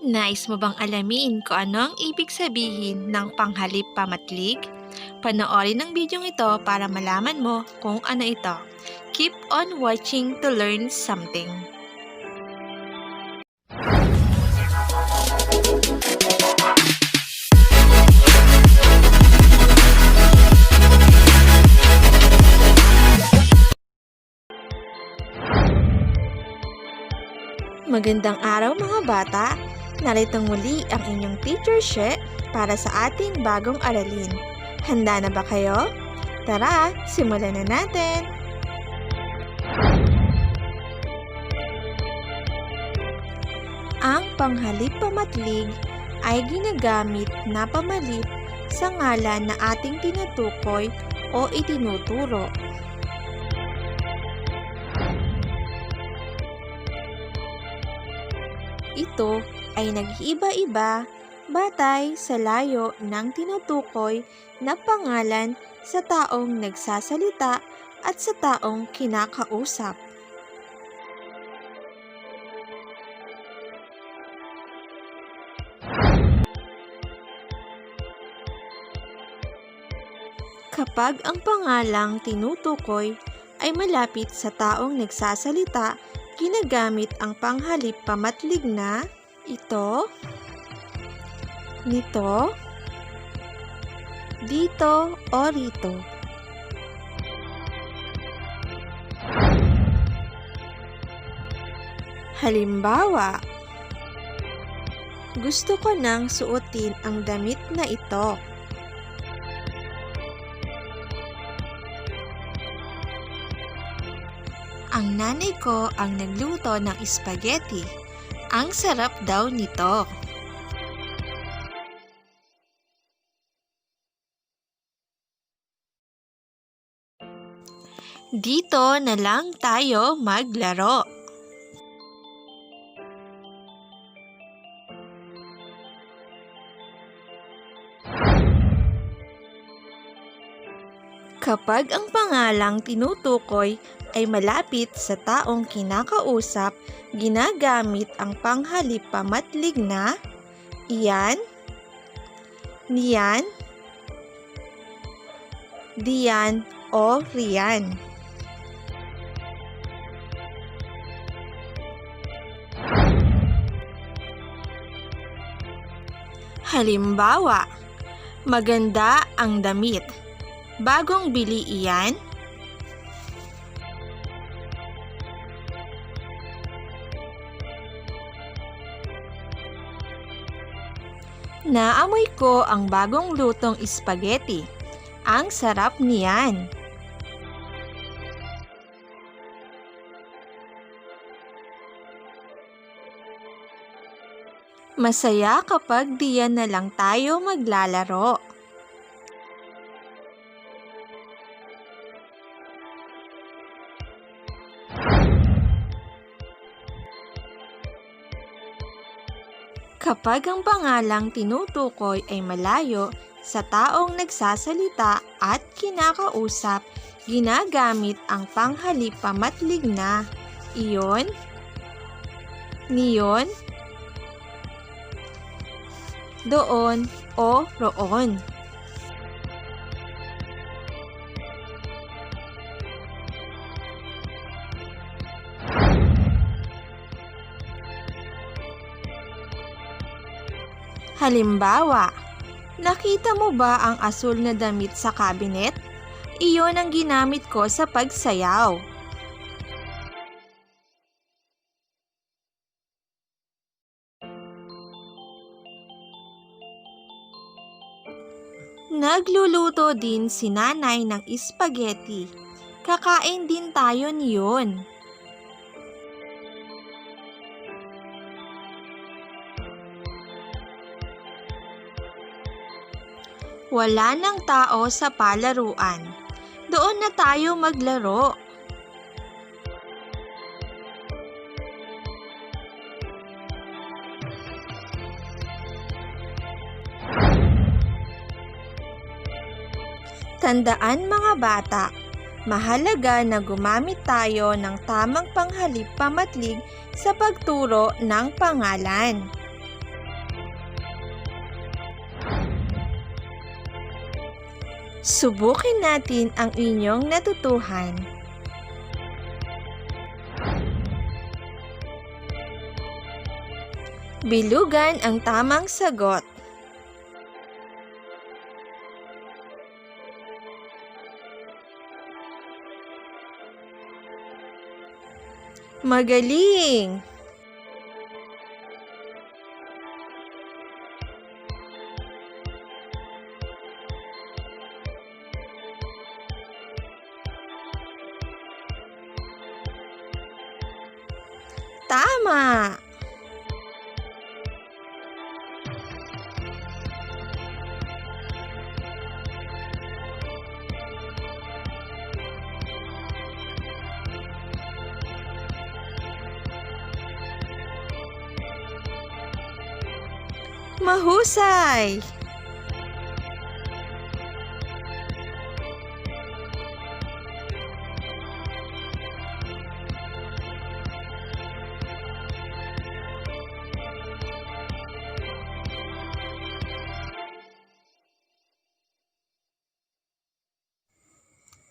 Nais mo bang alamin kung ano ang ibig sabihin ng panghalip pamatlig? Panoorin ang bidyong ito para malaman mo kung ano ito. Keep on watching to learn something. Magandang araw mga bata! Narito muli ang inyong Teacher Sheshe para sa ating bagong aralin. Handa na ba kayo? Tara, simulan na natin! Ang panghalip pamatlig ay ginagamit na pamalit sa ngalan na ating tinutukoy o itinuturo. Ito ay nag-iiba-iba batay sa layo ng tinutukoy na pangalan sa taong nagsasalita at sa taong kinakausap. Kapag ang pangalang tinutukoy ay malapit sa taong nagsasalita, ginagamit ang panghalip pamatlig na ito, nito, dito o rito. Halimbawa, gusto ko nang suotin ang damit na ito. Ang nanay ko ang nagluto ng spaghetti. Ang sarap daw nito. Dito na lang tayo maglaro. Kapag ang pangalang tinutukoy ay malapit sa taong kinakausap, ginagamit ang panghalip pamatlig na iyan, niyan, diyan o riyan. Halimbawa, maganda ang damit. Bagong bili iyan? Naamoy ko ang bagong lutong spaghetti. Ang sarap niyan. Masaya kapag diyan na lang tayo maglalaro. Kapag ang pangalang tinutukoy ay malayo sa taong nagsasalita at kinakausap, ginagamit ang panghalip pamatlig na iyon, niyon, doon o roon. Halimbawa, nakita mo ba ang asul na damit sa cabinet? Iyon ang ginamit ko sa pagsayaw. Nagluluto din si nanay ng spaghetti. Kakain din tayo niyon. Wala nang tao sa palaruan. Doon na tayo maglaro. Tandaan mga bata, mahalaga na gumamit tayo ng tamang panghalip pamatlig sa pagturo ng pangalan. Subukin natin ang inyong natutuhan. Bilugan ang tamang sagot. Magaling! Tama! Mahusay!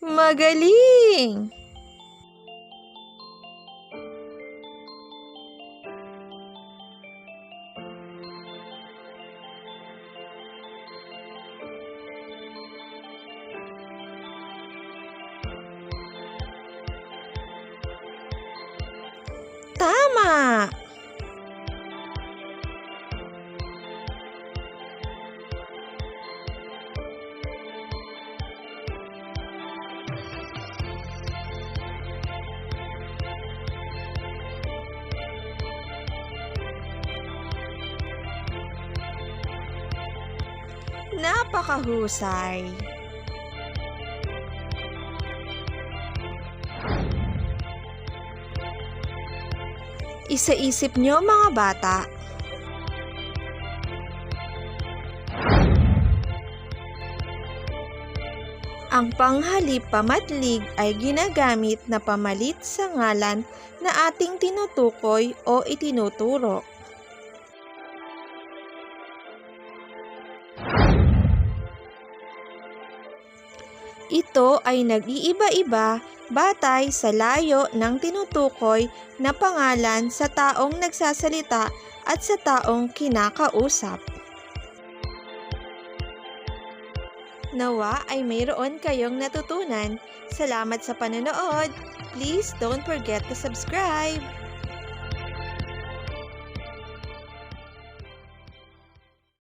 Magaling! Tama! Napakahusay! Isa-isip nyo mga bata. Ang panghalip pamatlig ay ginagamit na pamalit sa ngalan na ating tinutukoy o itinuturo. Ito ay nag-iiba-iba batay sa layo ng tinutukoy na pangalan sa taong nagsasalita at sa taong kinakausap. Nawa ay mayroon kayong natutunan. Salamat sa panonood. Please don't forget to subscribe.